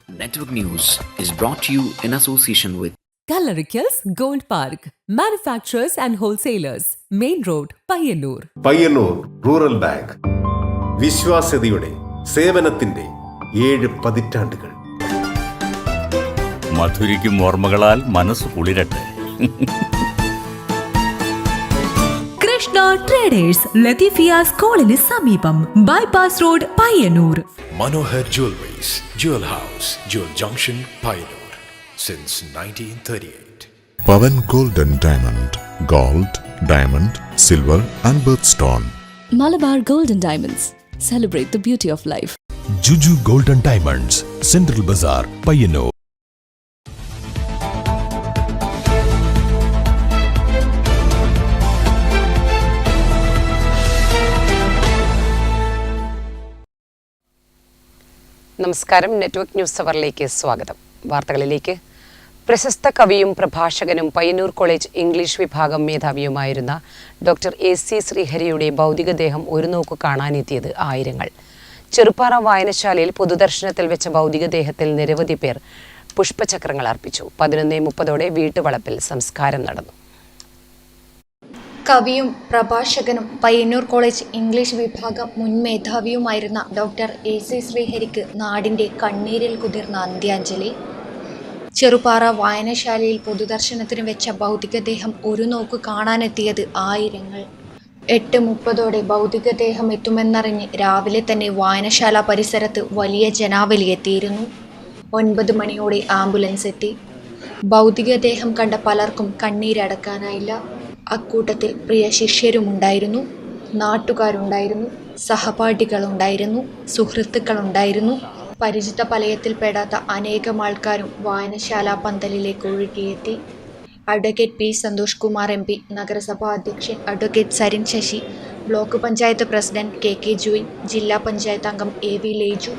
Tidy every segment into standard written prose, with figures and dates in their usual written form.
Network News is brought to you in association with Coloricals Gold Park, manufacturers and wholesalers, Main Road, Payyannur. Payyannur Rural Bank വിശ്വാസ്യതയുടെ സേവനത്തിന്റെ 7 പതിറ്റാണ്ടുകൾ. മധുരിക്കും ഓർമ്മകളാൽ മനസ്സ് കുളിരട്ടെ. Krishna traders Latheefiya സ്കൂളിന് സമീപം bypass road Payyanur. Manohar Jewelries, Jewel House, Jewel Junction, Payyanur, since 1938. Pavan Gold and Diamond, Gold, Diamond, Silver and Birthstone. Malabar Gold and Diamonds, celebrate the beauty of life. Juju Gold and Diamonds, Central Bazaar, Payyannur. നമസ്കാരം. Network news അവറിലേക്ക് സ്വാഗതം. വാർത്തകളിലേക്ക്. പ്രശസ്ത കവിയും പ്രഭാഷകനും Payyanur college English വിഭാഗം മേധാവിയുമായിരുന്ന doctor AC ശ്രീഹരിയുടെ ഭൗതികദേഹം ഒരു നോക്കു കാണാനെത്തിയത് ആയിരങ്ങൾ. ചെറുപ്പാറ വായനശാലയിൽ പൊതുദർശനത്തിൽ വെച്ച ഭൗതികദേഹത്തിൽ നിരവധി പേർ പുഷ്പചക്രങ്ങൾ അർപ്പിച്ചു. 11:30 വീട്ടുവളപ്പിൽ സംസ്കാരം നടന്നു. കവിയും പ്രഭാഷകനും പയ്യന്നൂർ കോളേജ് ഇംഗ്ലീഷ് വിഭാഗം മുൻ മേധാവിയുമായിരുന്ന ഡോക്ടർ AC ശ്രീഹരിക്ക് നാടിൻ്റെ കണ്ണീരിൽ കുതിർന്ന അന്ത്യാഞ്ജലി. ചെറുപ്പാറ വായനശാലയിൽ പൊതുദർശനത്തിന് വെച്ച ഭൗതികദേഹം ഒരു നോക്ക് കാണാനെത്തിയത് ആയിരങ്ങൾ. 8:30 ഭൗതികദേഹം എത്തുമെന്നറിഞ്ഞ് രാവിലെ തന്നെ വായനശാല പരിസരത്ത് വലിയ ജനാവലി എത്തിയിരുന്നു. 9 മണിയോടെ ആംബുലൻസ് എത്തി. ഭൗതികദേഹം കണ്ട പലർക്കും കണ്ണീരടക്കാനായില്ല. അക്കൂട്ടത്തിൽ പ്രിയ ശിഷ്യരുമുണ്ടായിരുന്നു, നാട്ടുകാരുണ്ടായിരുന്നു, സഹപാഠികളുണ്ടായിരുന്നു, സുഹൃത്തുക്കളുണ്ടായിരുന്നു. പരിചിത പലയത്തിൽപ്പെടാത്ത അനേകം ആൾക്കാരും വായനശാല പന്തലിലേക്ക് ഒഴുകിയെത്തി. Advocate P. Santhosh Kumar MP, നഗരസഭാ അധ്യക്ഷൻ advocate Sarin Sasi, block panchayat president KK Joy, ജില്ലാ പഞ്ചായത്ത് അംഗം AV Leju,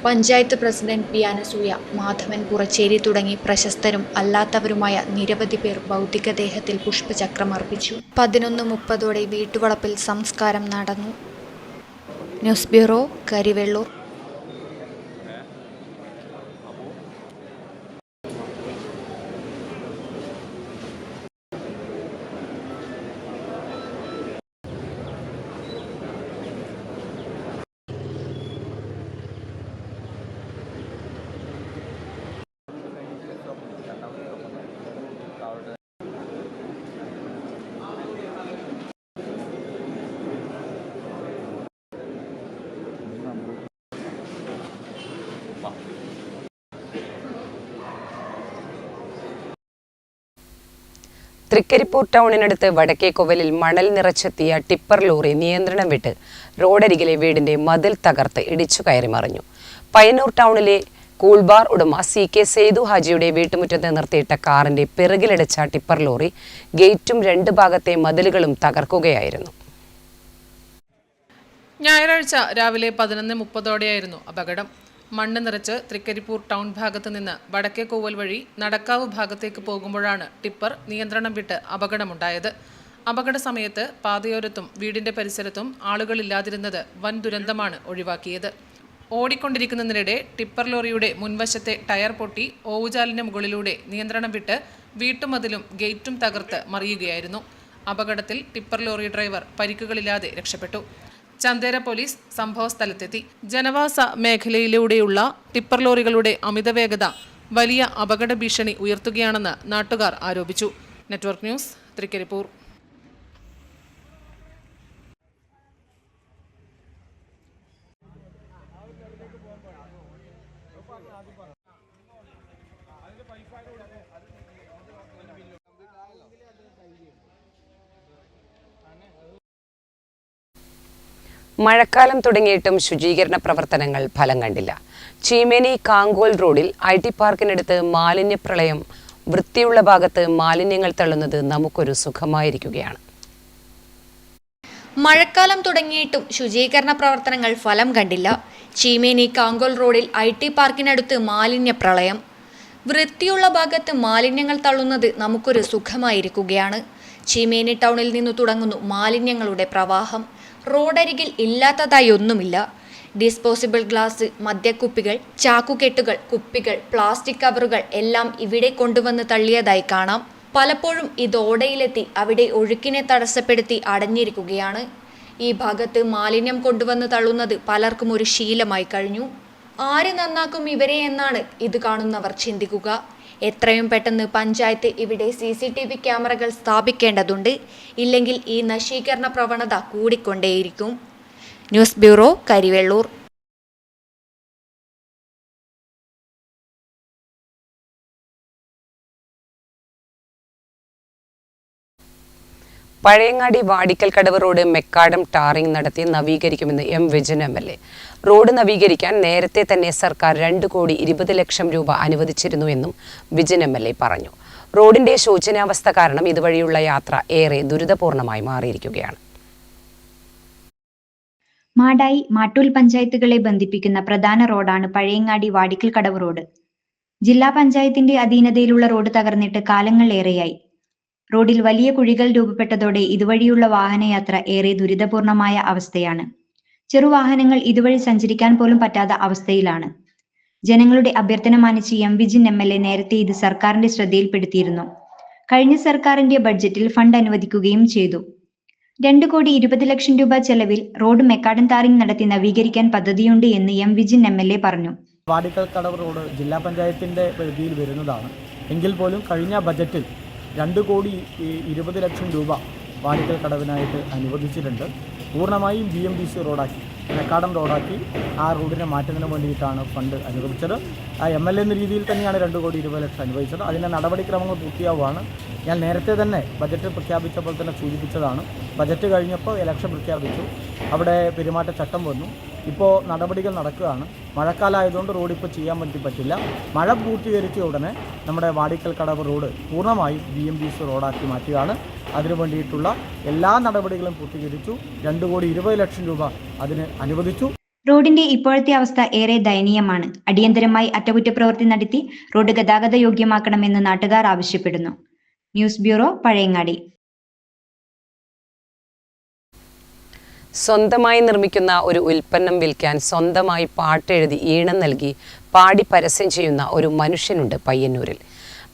panchayat president P. Anasuya, Madhavan Puracheri തുടങ്ങി പ്രശസ്തരും അല്ലാത്തവരുമായ നിരവധി പേർ ഭൗതികദേഹത്തിൽ പുഷ്പചക്രം അർപ്പിച്ചു. 11:30 വീട്ടുവളപ്പിൽ സംസ്കാരം നടന്നു. News bureau, Karivellur. തൃക്കരിപ്പൂർ ടൗണിനടുത്ത് വടക്കേക്കോവലിൽ മണൽ നിറച്ചെത്തിയ ടിപ്പർ ലോറി നിയന്ത്രണം വിട്ട് റോഡരികിലെ വീടിന്റെ മതിൽ തകർത്ത് ഇടിച്ചു കയറി മറിഞ്ഞു. പയ്യന്നൂർ ടൗണിലെ കൂൾബാർ ഉടമ CK സേതു ഹാജിയുടെ വീട്ടുമുറ്റത്ത് നിർത്തിയിട്ട കാറിന്റെ പിറകിലടിച്ച ടിപ്പർ ലോറി ഗേറ്റും 2 ഭാഗത്തെ മതിലുകളും തകർക്കുകയായിരുന്നു. ഞായറാഴ്ച രാവിലെ 11:30 അപകടം. മണ്ണ് നിറച്ച് തൃക്കരിപ്പൂർ ടൗൺ ഭാഗത്ത് നിന്ന് വടക്കേക്കോവൽ വഴി നടക്കാവ് ഭാഗത്തേക്ക് പോകുമ്പോഴാണ് ടിപ്പർ നിയന്ത്രണം വിട്ട് അപകടമുണ്ടായത്. അപകട സമയത്ത് പാതയോരത്തും വീടിന്റെ പരിസരത്തും ആളുകളില്ലാതിരുന്നത് വൻ ദുരന്തമാണ് ഒഴിവാക്കിയത്. ഓടിക്കൊണ്ടിരിക്കുന്നതിനിടെ ടിപ്പർ ലോറിയുടെ മുൻവശത്തെ ടയർ പൊട്ടി ഓവുചാലിന് മുകളിലൂടെ നിയന്ത്രണം വിട്ട് വീട്ടുമതിലും ഗേറ്റും തകർത്ത് മറിയുകയായിരുന്നു. അപകടത്തിൽ ടിപ്പർ ലോറി ഡ്രൈവർ പരിക്കുകളില്ലാതെ രക്ഷപ്പെട്ടു. ചന്തേര പോലീസ് സംഭവ സ്ഥലത്തെത്തി. ജനവാസ മേഖലയിലൂടെയുള്ള ടിപ്പർ ലോറികളുടെ അമിതവേഗത വലിയ അപകട ഭീഷണി ഉയർത്തുകയാണെന്ന് നാട്ടുകാർ ആരോപിച്ചു. Network news, Trikaripur. മഴക്കാലം തുടങ്ങിയിട്ടും ശുചീകരണ പ്രവർത്തനങ്ങൾ ഫലം കണ്ടില്ല. ചീമേനി കാങ്കോൽ റോഡിൽ IT പാർക്കിനടുത്ത് മാലിന്യപ്രളയം. വൃത്തിയുള്ള ഭാഗത്ത് മാലിന്യങ്ങൾ തള്ളുന്നത് നമുക്കൊരു സുഖമായിരിക്കുകയാണ്. മഴക്കാലം തുടങ്ങിയിട്ടും ശുചീകരണ പ്രവർത്തനങ്ങൾ ഫലം കണ്ടില്ല. ചീമേനി കാങ്കോൽ റോഡിൽ IT പാർക്കിനടുത്ത് മാലിന്യപ്രളയം. വൃത്തിയുള്ള ഭാഗത്ത് മാലിന്യങ്ങൾ തള്ളുന്നത് നമുക്കൊരു സുഖമായിരിക്കുകയാണ്. ചീമേനി ടൗണിൽ നിന്നു തുടങ്ങുന്നു മാലിന്യങ്ങളുടെ പ്രവാഹം. റോഡരികിൽ ഇല്ലാത്തതായി ഒന്നുമില്ല. ഡിസ്പോസിബിൾ ഗ്ലാസ്, മദ്യക്കുപ്പികൾ, ചാക്കുകെട്ടുകൾ, കുപ്പികൾ, പ്ലാസ്റ്റിക് കവറുകൾ എല്ലാം ഇവിടെ കൊണ്ടുവന്ന് തള്ളിയതായി കാണാം. പലപ്പോഴും ഇതോടയിലെത്തി അവിടെ ഒഴുക്കിനെ തടസ്സപ്പെടുത്തി അടഞ്ഞിരിക്കുകയാണ്. ഈ ഭാഗത്ത് മാലിന്യം കൊണ്ടുവന്ന് തള്ളുന്നത് പലർക്കും ഒരു ശീലമായി കഴിഞ്ഞു. ആര് നന്നാക്കും ഇവരെ എന്നാണ് ഇത് കാണുന്നവർ ചിന്തിക്കുക. എത്രയും പെട്ടെന്ന് പഞ്ചായത്ത് ഇവിടെ CCTV ക്യാമറകൾ സ്ഥാപിക്കേണ്ടതുണ്ട്. ഇല്ലെങ്കിൽ ഈ നശീകരണ പ്രവണത കൂടിക്കൊണ്ടേയിരിക്കും. News bureau, Karivellur. Pazhayangadi Vadikkal Kadavu road macadam tarring നടത്തി നവീകരിക്കുമെന്ന് M. വിജിൻ MLA. റോഡ് നവീകരിക്കാൻ നേരത്തെ തന്നെ സർക്കാർ 2,20 ലക്ഷം രൂപ അനുവദിച്ചിരുന്നുവെന്നും വിജിൻ MLA പറഞ്ഞു. റോഡിന്റെ ശോചനീയാവസ്ഥ കാരണം ഇതുവഴിയുള്ള യാത്ര ഏറെ ദുരിതപൂർണമായി മാറിയിരിക്കുകയാണ്. മാടായി, മാട്ടൂൽ പഞ്ചായത്തുകളെ ബന്ധിപ്പിക്കുന്ന പ്രധാന റോഡാണ് പഴയങ്ങാടി വാടിക്കൽ കടവ് റോഡ്. ജില്ലാ പഞ്ചായത്തിന്റെ അധീനതയിലുള്ള റോഡ് തകർന്നിട്ട് കാലങ്ങളേറെയായി. റോഡിൽ വലിയ കുഴികൾ രൂപപ്പെട്ടതോടെ ഇതുവഴിയുള്ള വാഹനയാത്ര ഏറെ ദുരിതപൂർണമായ അവസ്ഥയാണ്. ചെറുവാഹനങ്ങൾ ഇതുവഴി സഞ്ചരിക്കാൻ പോലും പറ്റാത്ത അവസ്ഥയിലാണ്. ജനങ്ങളുടെ അഭ്യർത്ഥന മാനിച്ച് M. വിജിൻ MLA നേരത്തെ ഇത് സർക്കാരിന്റെ ശ്രദ്ധയിൽപ്പെടുത്തിയിരുന്നു. കഴിഞ്ഞ സർക്കാരിന്റെ ബഡ്ജറ്റിൽ ഫണ്ട് അനുവദിക്കുകയും ചെയ്തു. 2,20 ലക്ഷം രൂപ ചെലവിൽ റോഡ് മെക്കാഡം ടാറിംഗ് നടത്തി നവീകരിക്കാൻ പദ്ധതിയുണ്ട് എന്ന് M. വിജിൻ MLA പറഞ്ഞു. വാടിക്കൽ കടവ് റോഡ് ജില്ലാ പഞ്ചായത്തിന്റെ പരിധിയിൽ വരുന്നതാണ്. എങ്കിൽ പോലും കഴിഞ്ഞ ബജറ്റിൽ 2,20 ലക്ഷം രൂപ വാടിക്കൽ കടവിനായിട്ട് അനുവദിച്ചിട്ടുണ്ട്. പൂർണ്ണമായും BMDC റോഡാക്കി, മെക്കാഡം റോഡാക്കി ആ റോഡിനെ മാറ്റുന്നതിന് വേണ്ടിയിട്ടാണ് ഫണ്ട് അനുവദിച്ചത്. ആ MLA എന്ന രീതിയിൽ തന്നെയാണ് 2,20 ലക്ഷം അനുവദിച്ചത്. അതിൻ്റെ നടപടിക്രമങ്ങൾ പൂർത്തിയാവുകയാണ്. ഞാൻ നേരത്തെ തന്നെ ബജറ്റ് പ്രഖ്യാപിച്ചപ്പോൾ തന്നെ സൂചിപ്പിച്ചതാണ്. ബജറ്റ് കഴിഞ്ഞപ്പോൾ ഇലക്ഷൻ പ്രഖ്യാപിച്ചു, അവിടെ പെരുമാറ്റച്ചട്ടം വന്നു. ഇപ്പോൾ നടപടികൾ നടക്കുകയാണ്. മഴക്കാലമായതുകൊണ്ട് റോഡ് ഇപ്പോൾ ചെയ്യാൻ പറ്റില്ല. മഴ പൂർത്തീകരിച്ച ഉടനെ നമ്മുടെ വാടിക്കൽ കടവ് റോഡ് പൂർണ്ണമായും BMDC റോഡാക്കി മാറ്റുകയാണ്. അതിനു വേണ്ടിയിട്ടുള്ള എല്ലാ നടപടികളും പൂർത്തീകരിച്ചു. 2,20 ലക്ഷം രൂപ അതിന് അനുവദിച്ചു. റോഡിന്റെ ഇപ്പോഴത്തെ അവസ്ഥ ഏറെ ദയനീയമാണ്. അടിയന്തരമായി അറ്റകുറ്റപ്രവൃത്തി നടത്തി റോഡ് ഗതാഗത യോഗ്യമാക്കണമെന്ന് നാട്ടുകാർ ആവശ്യപ്പെടുന്നു. News bureau, Pazhayangadi. സ്വന്തമായി നിർമ്മിക്കുന്ന ഒരു ഉൽപ്പന്നം വിൽക്കാൻ സ്വന്തമായി പാട്ടെഴുതി ഈണം നൽകി പാടി പരസ്യം ചെയ്യുന്ന ഒരു മനുഷ്യനുണ്ട് പയ്യന്നൂരിൽ.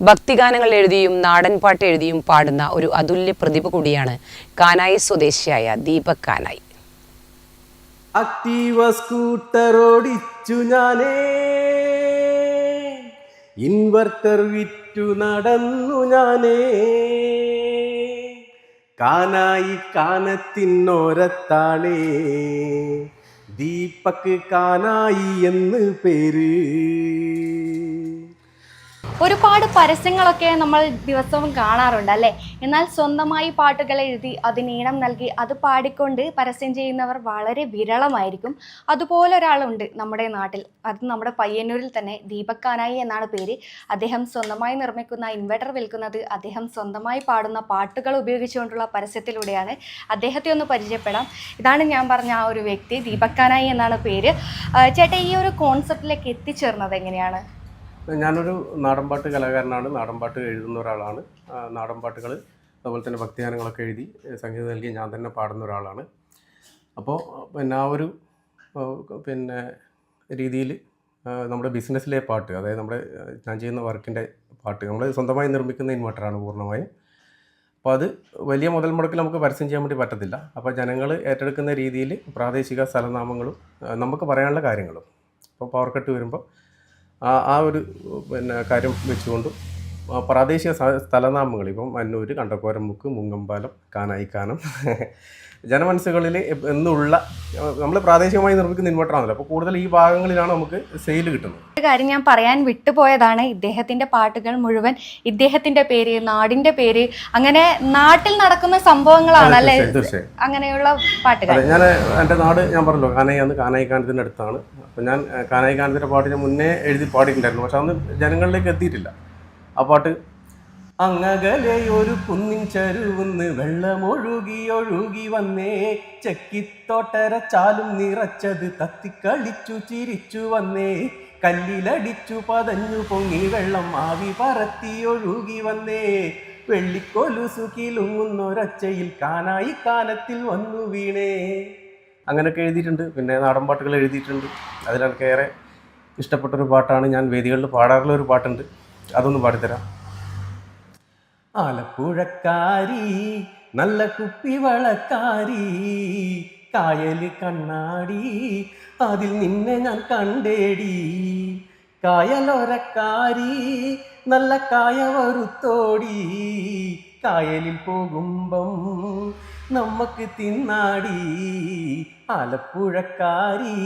ഭക്തിഗാനങ്ങൾ എഴുതിയും നാടൻ പാട്ട് എഴുതിയും പാടുന്ന ഒരു അതുല്യ പ്രതിഭ കൂടിയാണ് കാനായി സ്വദേശിയായ ദീപക് കാനായി. ആക്റ്റീവ സ്കൂട്ടർ ഓടിച്ചു ഞാനേ, ഇൻവെർട്ടർ വിറ്റു നടന്നു ഞാനേ, കാനായി കാനത്തിനോരത്താളേ, ദീപക് കാനായി എന്ന് പേര്. ഒരുപാട് പരസ്യങ്ങളൊക്കെ നമ്മൾ ദിവസവും കാണാറുണ്ട് അല്ലേ? എന്നാൽ സ്വന്തമായി പാട്ടുകൾ എഴുതി അതിന് ഈണം നൽകി അത് പാടിക്കൊണ്ട് പരസ്യം ചെയ്യുന്നവർ വളരെ വിരളമായിരിക്കും. അതുപോലെ ഒരാളുണ്ട് നമ്മുടെ നാട്ടിൽ. അത് നമ്മുടെ പയ്യന്നൂരിൽ തന്നെ ദീപക് കാനായി എന്നാണ് പേര്. അദ്ദേഹം സ്വന്തമായി നിർമ്മിക്കുന്ന ഇൻവെർട്ടർ വിൽക്കുന്നത് അദ്ദേഹം സ്വന്തമായി പാടുന്ന പാട്ടുകൾ ഉപയോഗിച്ചുകൊണ്ടുള്ള പരസ്യത്തിലൂടെയാണ്. അദ്ദേഹത്തെ ഒന്ന് പരിചയപ്പെടാം. ഇതാണ് ഞാൻ പറഞ്ഞ ആ ഒരു വ്യക്തി, ദീപക് കാനായി എന്നാണ് പേര്. ചേട്ടാ, ഈ ഒരു കോൺസെപ്റ്റിലേക്ക് എത്തിച്ചേർന്നത് എങ്ങനെയാണ്? ഞാനൊരു നാടൻപാട്ട് കലാകാരനാണ്. നാടൻപാട്ട് എഴുതുന്ന ഒരാളാണ്. നാടൻപാട്ടുകൾ അതുപോലെ തന്നെ ഭക്തിഗാനങ്ങളൊക്കെ എഴുതി സംഗീതം നൽകി ഞാൻ തന്നെ പാടുന്ന ഒരാളാണ്. അപ്പോൾ പിന്നെ ആ ഒരു രീതിയിൽ നമ്മുടെ ബിസിനസ്സിലെ പാട്ട്, അതായത് നമ്മുടെ ഞാൻ ചെയ്യുന്ന വർക്കിൻ്റെ പാട്ട് നമ്മൾ സ്വന്തമായി നിർമ്മിക്കുന്ന ഇൻവെർട്ടറാണ് പൂർണ്ണമായും. അപ്പോൾ അത് വലിയ മുതൽ മുടക്കിൽ നമുക്ക് പരസ്യം ചെയ്യാൻ വേണ്ടി പറ്റത്തില്ല. അപ്പോൾ ജനങ്ങൾ ഏറ്റെടുക്കുന്ന രീതിയിൽ പ്രാദേശിക സ്ഥലനാമങ്ങളും നമുക്ക് പറയാനുള്ള കാര്യങ്ങളും, ഇപ്പോൾ പവർ കട്ട് വരുമ്പോൾ ആ ഒരു കാര്യം വെച്ചുകൊണ്ടും പ്രാദേശിക സ്ഥലനാമങ്ങൾ, ഇപ്പം മന്നൂർ, കണ്ടക്കോരമുക്ക്, മുങ്ങമ്പാലം, കാനായിക്കാനം ജനമനസ്സുകളിൽ എന്നുള്ള നമ്മൾ പ്രാദേശികമായി നിർമ്മിക്കുന്ന ഇൻവെർട്ടറാണല്ലോ. അപ്പോൾ കൂടുതൽ ഈ ഭാഗങ്ങളിലാണ് നമുക്ക് സെയിൽ കിട്ടുന്നത്. ഒരു കാര്യം ഞാൻ പറയാൻ വിട്ടുപോയതാണ്. ഇദ്ദേഹത്തിന്റെ പാട്ടുകൾ മുഴുവൻ ഇദ്ദേഹത്തിന്റെ പേര്, നാടിന്റെ പേര്, അങ്ങനെ നാട്ടിൽ നടക്കുന്ന സംഭവങ്ങളാണ് അല്ലേ? അങ്ങനെയുള്ള പാട്ടുകൾ. ഞാൻ എൻ്റെ നാട് ഞാൻ പറഞ്ഞല്ലോ കാനായിയാണ്, കാനായിക്കാനത്തിൻ്റെ അടുത്താണ്. അപ്പോൾ ഞാൻ കാനായിക്കാനത്തിൻ്റെ പാട്ട് ഞാൻ മുന്നേ എഴുതി പാടിയിട്ടുണ്ടായിരുന്നു. പക്ഷെ അന്ന് ജനങ്ങളിലേക്ക് എത്തിയിട്ടില്ല ആ പാട്ട്. അങ്ങകലെ ഒരു കുന്നിൻ ചരുവുന്ന് വെള്ളമൊഴുകി ഒഴുകി വന്നേ, ചെക്കിത്തോട്ടര ചാലും നിറച്ചത് തത്തിക്കളിച്ചു ചിരിച്ചു വന്നേ, കല്ലിലടിച്ചു പതഞ്ഞു പൊങ്ങി വെള്ളം ആവി പറത്തി ഒഴുകി വന്നേ, വെള്ളിക്കൊലുസു കിലുങ്ങുന്നൊരൊച്ചയിൽ കാനായി കാനത്തിൽ വന്നു വീണേ. അങ്ങനെയൊക്കെ എഴുതിയിട്ടുണ്ട്. പിന്നെ നാടൻ പാട്ടുകൾ എഴുതിയിട്ടുണ്ട്. അതിലെനിക്കേറെ ഇഷ്ടപ്പെട്ടൊരു പാട്ടാണ്, ഞാൻ വേദികളിൽ പാടാറുള്ള ഒരു പാട്ടുണ്ട്, അതൊന്ന് പാടിത്തരാം. ആലപ്പുഴക്കാരി നല്ല കുപ്പിവളക്കാരി, കായൽ കണ്ണാടി അതിൽ നിന്നെ ഞാൻ കണ്ടേടി, കായലോരക്കാരി നല്ല കായവറുത്തോടി, കായലിൽ പോകുമ്പം നമുക്ക് തിന്നാടി. ആലപ്പുഴക്കാരി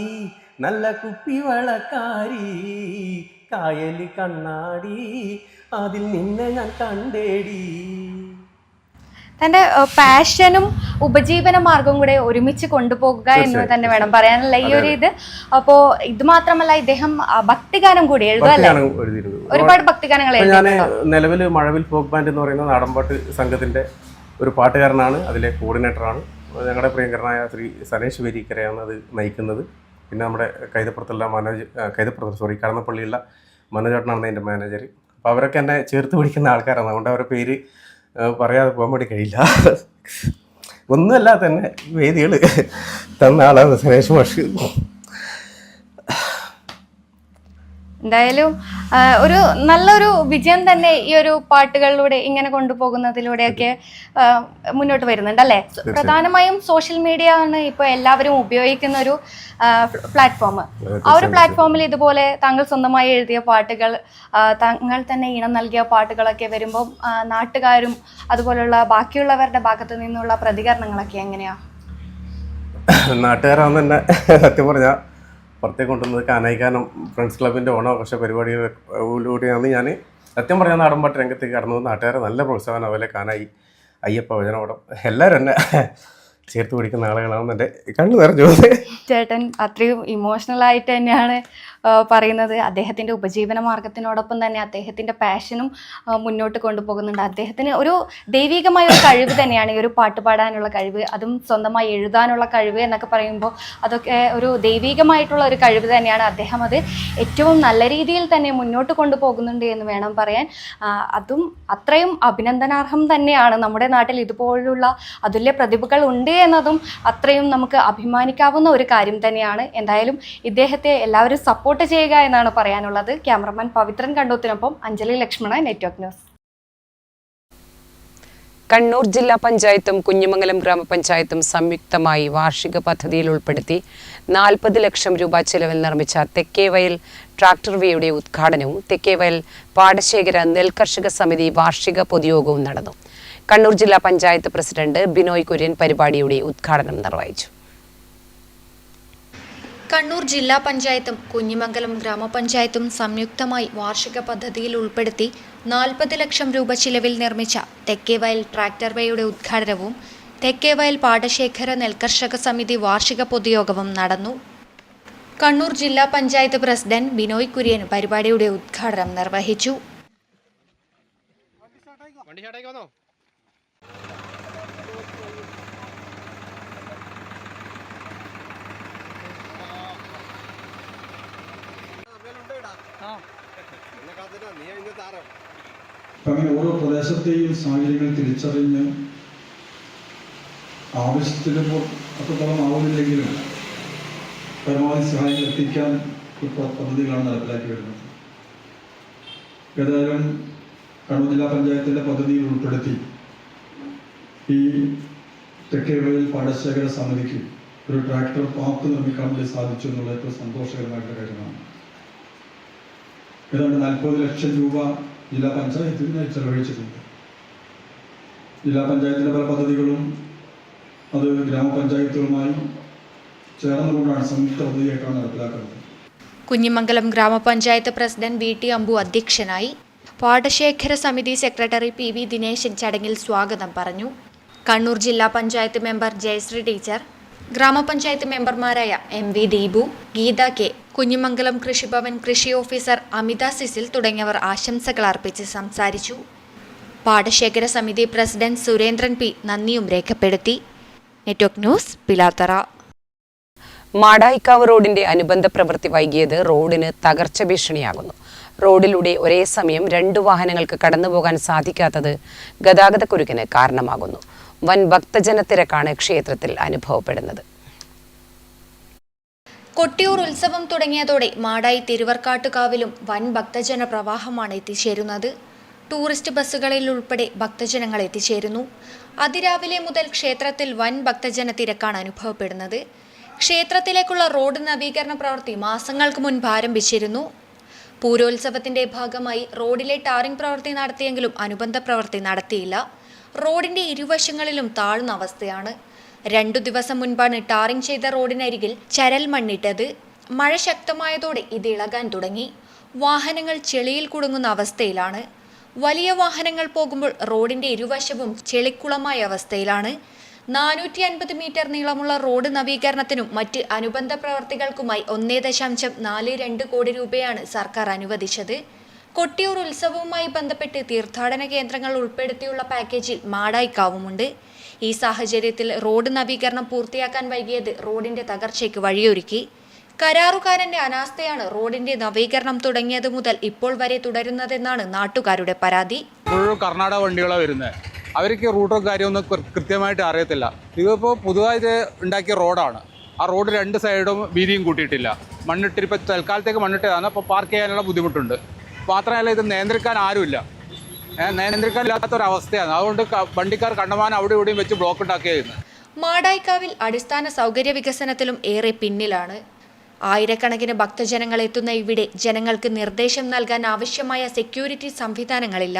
നല്ല കുപ്പിവളക്കാരി, കായൽ കണ്ണാടി അതിൽ നിന്നെ ഞാൻ കണ്ടേടി. തൻ്റെ പാഷനും ഉപജീവന മാർഗവും കൂടെ ഒരുമിച്ച് കൊണ്ടുപോകുക എന്ന് തന്നെ വേണം പറയാനുള്ള ഈ ഒരു ഇത്. അപ്പോൾ ഇത് മാത്രമല്ല, ഇദ്ദേഹം ഭക്തിഗാനം കൂടി എഴുതുമല്ലേ? ഒരുപാട് ഭക്തിഗാനങ്ങൾ. ഞാൻ നിലവിൽ മഴവിൽ ഫോക്ക് ബാൻഡ് എന്ന് പറയുന്ന നാടൻപാട്ട് സംഘത്തിൻ്റെ ഒരു പാട്ടുകാരനാണ്, അതിലെ കോർഡിനേറ്ററാണ്. ഞങ്ങളുടെ പ്രിയങ്കരനായ ശ്രീ സനേഷ് വേരിക്കരയാണ് അത് നയിക്കുന്നത്. പിന്നെ നമ്മുടെ കടന്നപ്പള്ളിയുള്ള മനോജേട്ടനാണ് എൻ്റെ മാനേജർ. അപ്പോൾ അവരൊക്കെ എന്നെ ചേർത്ത് പിടിക്കുന്ന ആൾക്കാരാണ്. അതുകൊണ്ട് അവരുടെ പേര് പറയാതെ പോകാൻ വേണ്ടി കഴിയില്ല. ഒന്നുമല്ല, തന്നെ വേദികൾ തന്ന ആളാണ് സനേഷ് മാഷ്. എന്തായാലും ഒരു നല്ലൊരു വിജയം തന്നെ ഈ ഒരു പാട്ടുകളിലൂടെ ഇങ്ങനെ കൊണ്ടുപോകുന്നതിലൂടെയൊക്കെ മുന്നോട്ട് വരുന്നുണ്ട് അല്ലേ? പ്രധാനമായും സോഷ്യൽ മീഡിയ ആണ് ഇപ്പോൾ എല്ലാവരും ഉപയോഗിക്കുന്ന ഒരു പ്ലാറ്റ്ഫോം. ആ ഒരു പ്ലാറ്റ്ഫോമിൽ ഇതുപോലെ താങ്കൾ സ്വന്തമായി എഴുതിയ പാട്ടുകൾ, താങ്കൾ തന്നെ ഈണം നൽകിയ പാട്ടുകളൊക്കെ വരുമ്പോൾ നാട്ടുകാരും അതുപോലുള്ള ബാക്കിയുള്ളവരുടെ ഭാഗത്തു നിന്നുള്ള പ്രതികരണങ്ങളൊക്കെ എങ്ങനെയാ? നാട്ടുകാരാണെന്ന് തന്നെ സത്യം പറഞ്ഞാൽ പുറത്തേക്ക് കൊണ്ടുവന്നത് കാനായിക്കാനം ഫ്രണ്ട്സ് ക്ലബിൻ്റെ ഓണാഘോഷ പരിപാടികളിലൂടെയാണ് ഞാൻ സത്യം പറഞ്ഞാൽ നാടൻപാട്ട് രംഗത്തേക്ക് കടന്നത്. നാട്ടുകാരെ നല്ല പ്രോത്സാഹനം, അതുപോലെ കാനായി, അയ്യപ്പ ഭജനോടം എല്ലാവരും എന്നെ ചേർത്ത് പിടിക്കുന്ന ആളുകളാണെന്ന് എൻ്റെ കണ്ണു നിറഞ്ഞു. ചേട്ടൻ അത്രയും ഇമോഷണൽ ആയിട്ട് തന്നെയാണ് പറയുന്നത്. അദ്ദേഹത്തിൻ്റെ ഉപജീവന മാർഗത്തിനോടൊപ്പം തന്നെ അദ്ദേഹത്തിൻ്റെ പാഷനും മുന്നോട്ട് കൊണ്ടുപോകുന്നുണ്ട്. അദ്ദേഹത്തിന് ഒരു ദൈവികമായ ഒരു കഴിവ് തന്നെയാണ് ഈ ഒരു പാട്ട് പാടാനുള്ള കഴിവ്, അതും സ്വന്തമായി എഴുതാനുള്ള കഴിവ് എന്നൊക്കെ പറയുമ്പോൾ അതൊക്കെ ഒരു ദൈവികമായിട്ടുള്ള ഒരു കഴിവ് തന്നെയാണ്. അദ്ദേഹം അത് ഏറ്റവും നല്ല രീതിയിൽ തന്നെ മുന്നോട്ട് കൊണ്ടുപോകുന്നുണ്ട് എന്ന് വേണം പറയാൻ. അതും അത്രയും അഭിനന്ദനാർഹം തന്നെയാണ്. നമ്മുടെ നാട്ടിൽ ഇതുപോലുള്ള അതുല്യ പ്രതിഭകൾ ഉണ്ട് എന്നതും അത്രയും നമുക്ക് അഭിമാനിക്കാവുന്ന ഒരു കാര്യം തന്നെയാണ്. എന്തായാലും ഇദ്ദേഹത്തെ എല്ലാവരും സപ്പോർട്ട് ചെയ്യുക എന്നാണ് പറയാനുള്ളത്. ക്യാമറമാൻ പവിത്രൻ കണ്ടോത്തിനൊപ്പം അഞ്ജലി ലക്ഷ്മണ, നെറ്റ്വർക്ക് ന്യൂസ്. കണ്ണൂർ ജില്ലാ പഞ്ചായത്തും കുഞ്ഞിമംഗലം ഗ്രാമപഞ്ചായത്തും സംയുക്തമായി വാർഷിക പദ്ധതിയിൽ ഉൾപ്പെടുത്തി 40 ലക്ഷം രൂപ ചെലവിൽ നിർമ്മിച്ച തെക്കേവയൽ ട്രാക്ടർ വേയുടെ ഉദ്ഘാടനവും തെക്കേവയൽ പാടശേഖര നെൽകർഷക സമിതി വാർഷിക പൊതുയോഗവും നടന്നു. കണ്ണൂർ ജില്ലാ പഞ്ചായത്ത് പ്രസിഡന്റ് ബിനോയ് കുര്യൻ പരിപാടിയുടെ ഉദ്ഘാടനം നിർവഹിച്ചു. കണ്ണൂർ ജില്ലാ പഞ്ചായത്തും കുഞ്ഞിമംഗലം ഗ്രാമപഞ്ചായത്തും സംയുക്തമായി വാർഷിക പദ്ധതിയിൽ ഉൾപ്പെടുത്തി 40 ലക്ഷം രൂപ ചിലവിൽ നിർമ്മിച്ച തെക്കേവയൽ ട്രാക്ടർ വേയുടെ ഉദ്ഘാടനവും തെക്കേവയൽ പാടശേഖര നെൽകർഷക സമിതി വാർഷിക പൊതുയോഗവും നടന്നു. കണ്ണൂർ ജില്ലാ പഞ്ചായത്ത് പ്രസിഡന്റ് ബിനോയ് കുര്യൻ പരിപാടിയുടെ ഉദ്ഘാടനം നിർവഹിച്ചു. അങ്ങനെ ഓരോ പ്രദേശത്തെയും സാഹചര്യങ്ങൾ തിരിച്ചറിഞ്ഞ് ആവശ്യത്തിന് അത്രത്തോളം ആവുന്നില്ലെങ്കിലും പരമാവധി സഹായങ്ങൾ എത്തിക്കാൻ പദ്ധതികളാണ് നടപ്പിലാക്കി വരുന്നത്. ഏതായാലും കണ്ണൂർ ജില്ലാ പഞ്ചായത്തിൻ്റെ പദ്ധതിയിൽ ഉൾപ്പെടുത്തി ഈ തെക്കേവയൽ പാടശേഖര സമിതിക്ക് ഒരു ട്രാക്ടർ പാർക്ക് നിർമ്മിക്കാൻ വേണ്ടി സാധിച്ചു എന്നുള്ള ഏറ്റവും സന്തോഷകരമായിട്ടുള്ള കാര്യമാണ്. ഏതാണ്ട് 40 ലക്ഷം രൂപ ജില്ലാ പഞ്ചായത്തിന് ചെലവഴിച്ചിട്ടുണ്ട്. ജില്ലാ പഞ്ചായത്തിൻ്റെ പല പദ്ധതികളും അത് ഗ്രാമപഞ്ചായത്തുകളുമായി ചേർന്നുകൊണ്ടാണ് സംയുക്ത പദ്ധതിയായിട്ടാണ് നടപ്പിലാക്കുന്നത്. കുഞ്ഞിമംഗലം ഗ്രാമപഞ്ചായത്ത് പ്രസിഡന്റ് VT അമ്പു അധ്യക്ഷനായി. പാടശേഖര സമിതി സെക്രട്ടറി PV ദിനേശൻ ചടങ്ങിൽ സ്വാഗതം പറഞ്ഞു. കണ്ണൂർ ജില്ലാ പഞ്ചായത്ത് മെമ്പർ ജയശ്രീ ടീച്ചർ, ഗ്രാമപഞ്ചായത്ത് മെമ്പർമാരായ MV ദീപു, ഗീത K, കുഞ്ഞിമംഗലം കൃഷിഭവൻ കൃഷി ഓഫീസർ അമിത സിസിൽ തുടങ്ങിയവർ ആശംസകൾ അർപ്പിച്ച് സംസാരിച്ചു. പാടശേഖര സമിതി പ്രസിഡന്റ് സുരേന്ദ്രൻ P നന്ദിയും രേഖപ്പെടുത്തി. Network news, Pilathara. മാടായിക്കാവ് റോഡിന്റെ അനുബന്ധ പ്രവൃത്തി വൈകിയത് റോഡിന് തകർച്ച ഭീഷണിയാകുന്നു. റോഡിലൂടെ ഒരേ സമയം 2 വാഹനങ്ങൾക്ക് കടന്നുപോകാൻ സാധിക്കാത്തത് ഗതാഗതക്കുരുക്കിന് കാരണമാകുന്നു. വൻ ഭക്തജന തിരക്കാണ് ക്ഷേത്രത്തിൽ അനുഭവപ്പെടുന്നത്. കൊട്ടിയൂർ ഉത്സവം തുടങ്ങിയതോടെ മാടായി തിരുവർക്കാട്ടുകാവിലും വൻ ഭക്തജന പ്രവാഹമാണ് എത്തിച്ചേരുന്നത്. ടൂറിസ്റ്റ് ബസ്സുകളിൽ ഉൾപ്പെടെ ഭക്തജനങ്ങൾ എത്തിച്ചേരുന്നു. അതിരാവിലെ മുതൽ ക്ഷേത്രത്തിൽ വൻ ഭക്തജന തിരക്കാണ് അനുഭവപ്പെടുന്നത്. ക്ഷേത്രത്തിലേക്കുള്ള റോഡ് നവീകരണ പ്രവൃത്തി മാസങ്ങൾക്ക് മുൻപ് ആരംഭിച്ചിരുന്നു. പൂരോത്സവത്തിന്റെ ഭാഗമായി റോഡിലെ ടാറിംഗ് പ്രവൃത്തി നടത്തിയെങ്കിലും അനുബന്ധ പ്രവൃത്തി നടത്തിയില്ല. റോഡിന്റെ ഇരുവശങ്ങളിലും താഴ്ന്ന അവസ്ഥയാണ്. 2 ദിവസം മുൻപാണ് ടാറിംഗ് ചെയ്ത റോഡിനരികിൽ ചരൽ മണ്ണിട്ടത്. മഴ ശക്തമായതോടെ ഇത് ഇളകാൻ തുടങ്ങി. വാഹനങ്ങൾ ചെളിയിൽ കുടുങ്ങുന്ന അവസ്ഥയിലാണ്. വലിയ വാഹനങ്ങൾ പോകുമ്പോൾ റോഡിന്റെ ഇരുവശവും ചെളിക്കുളമായ അവസ്ഥയിലാണ്. 450 മീറ്റർ നീളമുള്ള റോഡ് നവീകരണത്തിനും മറ്റ് അനുബന്ധ പ്രവർത്തികൾക്കുമായി 1.42 കോടി രൂപയാണ് സർക്കാർ അനുവദിച്ചത്. കൊട്ടിയൂർ ഉത്സവവുമായി ബന്ധപ്പെട്ട് തീർത്ഥാടന കേന്ദ്രങ്ങൾ ഉൾപ്പെടുത്തിയുള്ള പാക്കേജിൽ മാടായിക്കാവുമുണ്ട്. ഈ സാഹചര്യത്തിൽ റോഡ് നവീകരണം പൂർത്തിയാക്കാൻ വൈകിയത് റോഡിന്റെ തകർച്ചയ്ക്ക് വഴിയൊരുക്കി. കരാറുകാരന്റെ അനാസ്ഥയാണ് റോഡിന്റെ നവീകരണം തുടങ്ങിയത് മുതൽ ഇപ്പോൾ വരെ തുടരുന്നതെന്നാണ് നാട്ടുകാരുടെ പരാതി. കർണാടക വണ്ടികളാണ് വരുന്നത്. അവർക്ക് റൂട്ടോ കാര്യമൊന്നും കൃത്യമായിട്ട് അറിയത്തില്ല. ഇതിപ്പോൾ പുതുതായിട്ട് ഉണ്ടാക്കിയ റോഡാണ്. ആ റോഡ് 2 സൈഡും വീതിയും കൂട്ടിയിട്ടില്ല. മണ്ണിട്ട് ഇപ്പോൾ തൽക്കാലത്തേക്ക് മണ്ണിട്ടതാണ്. അപ്പോൾ പാർക്ക് ചെയ്യാനുള്ള ബുദ്ധിമുട്ടുണ്ട്. മാത്രമല്ല ഇത് നിയന്ത്രിക്കാൻ ആരുമില്ല. നിയന്ത്രിക്കാനില്ലാത്തൊരവസ്ഥയാണ്. അതുകൊണ്ട് വണ്ടിക്കാർ കണ്ടമാനം അവിടെ ഇവിടെയും വെച്ച് ബ്ലോക്ക് ഉണ്ടാക്കിയായിരുന്നു. മാടായിക്കാവിൽ അടിസ്ഥാന സൗകര്യ വികസനത്തിലും ഏറെ പിന്നിലാണ്. ആയിരക്കണക്കിന് ഭക്തജനങ്ങൾ എത്തുന്ന ഇവിടെ ജനങ്ങൾക്ക് നിർദ്ദേശം നൽകാൻ ആവശ്യമായ സെക്യൂരിറ്റി സംവിധാനങ്ങളില്ല.